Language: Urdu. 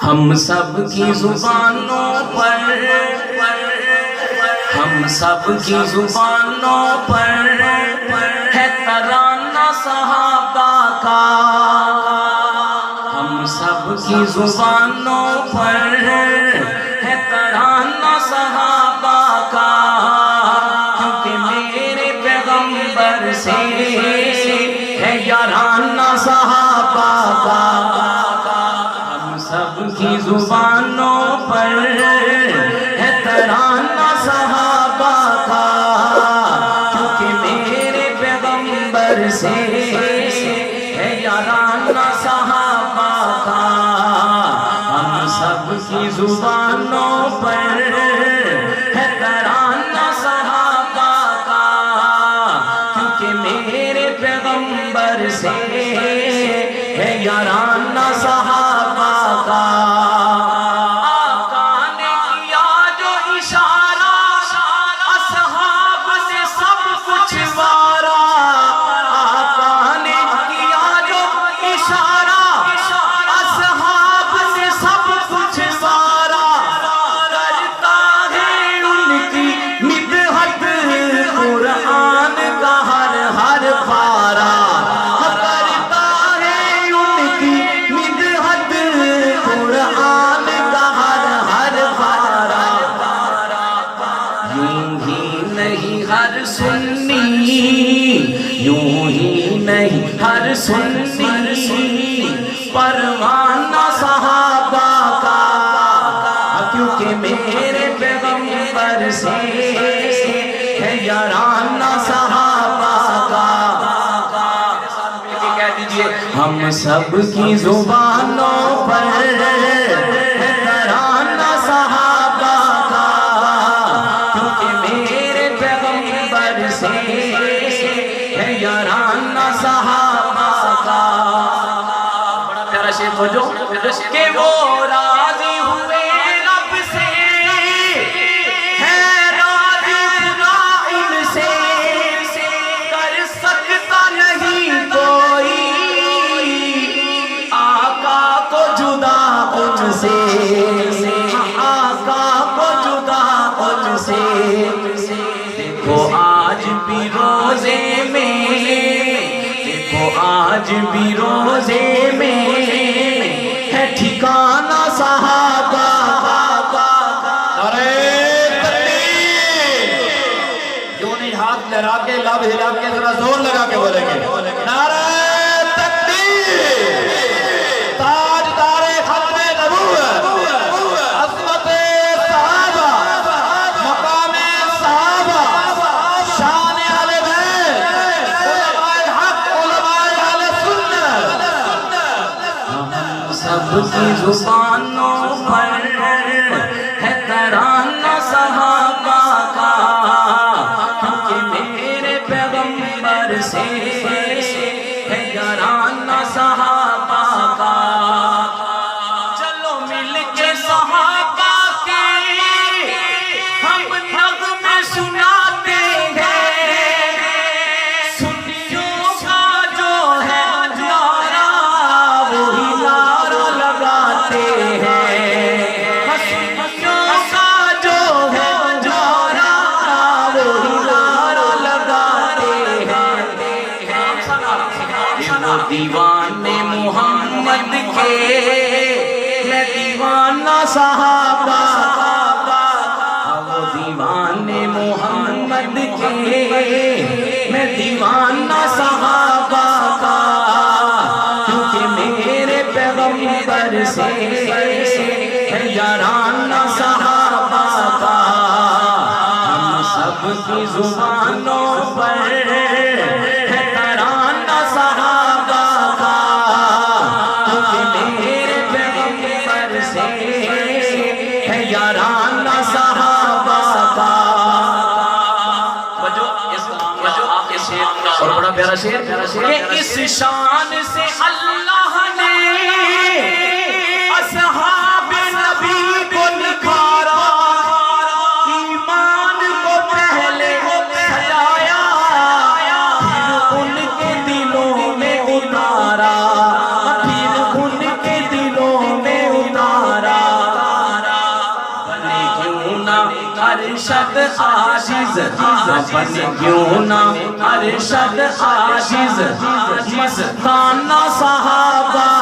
ہم سب کی زبانوں پر ہے ترانہ صحابہ کا، ہم سب کی زبانوں پر ہے ترانہ صحابہ کا، کیونکہ میرے پیغمبر سے ہے یارانہ صحابہ کا۔ ہم سب کی زبانوں پر ہے ترانہ صحابہ کا، کیونکہ میرے پیغمبر سے ہے یارانہ صحابہ کا۔ ہم سب کی زبانوں پر ہے ترانہ صحابہ کا، کیونکہ میرے پیغمبر سے ہے یارانہ صحابہ کا۔ آقا نے کیا جو اشارہ، اصحاب سے سب کچھ وارا۔ آقا نے کیا جو اشارہ، اصحاب سے سب کچھ وارا۔ کرتا ہے ان کی مدحت قرآن کا ہر ہر پارا، کرتا ہے ان کی مدحت قرآن کا ہر ہر پارا۔ یوں ہی نہیں ہر سنی، یوں ہی نہیں ہر سنی پروانہ صحابہ کا، کیونکہ میرے پیغمبر سے ہے یارانہ صحابہ کا۔ کہہ دیجئے ہم سب کی زبانوں پر ہے ترانہ صحابہ کا، کیونکہ میرے پیغمبر سے ہے یارانہ صحابہ کا۔ بڑا پیارا شعر ہو جو کہ وہ راضی ہوئے رب سے، ہے راضی خدا ان سے، کر سکتا نہیں کوئی آقا کو جدا ان سے، آقا کو جدا ان سے۔ دیکھو آج بھی روزے میں، دیکھو آج بھی روزے میں ہے ٹھکانہ صحابہ کا۔ نعرہ تکبیر! کیوں نہیں ہاتھ لہرا کے لب ہلا کے ذرا زور لگا کے بولیں گے؟ نعرہ تکبیر! تاجدار ختم نبوت، عظمت صحابہ، مقام صحابہ، شان اہل بیت، علماء حق، علماء اہل سنت۔ سب کی زبانوں پر ہے ترانہ صحابہ کا، کیونکہ میرے پیغمبر سے ہے یارانہ صحابہ کا۔ چلو مل کے صحابہ کے ہم نغمے سناتے ہیں، سنیوں کا جو ہے نعرہ وہی نعرہ لگاتے ہیں، سنیوں کا جو ہے نعرہ وہی نعرہ لگاتے ہیں۔ وہ دیوانے محمد کے، میں دیوانہ صحابہ، وہ دیوانے محمد کے، میں دیوانہ صحابہ کا، کیونکہ میرے پیغمبر سے ہے یارانہ صحابہ کا۔ ہم سب کی زبانوں پر ہے ترانہ صحابہ کا، کیونکہ میرے پیغمبر سے ہے یارانہ صحابہ کا۔ اور بڑا پیارا شعر کہ اس شان سے اللہ نے اصحاب نبی کو نکھارا، ایمان کو پہلے سجایا، پھر ان کے دلوں میں اتارا، پھر ان کے دلوں میں اتارا۔ ارشد عاجز بن کیوں نہ ارشد عاجز مستانہ صحابہ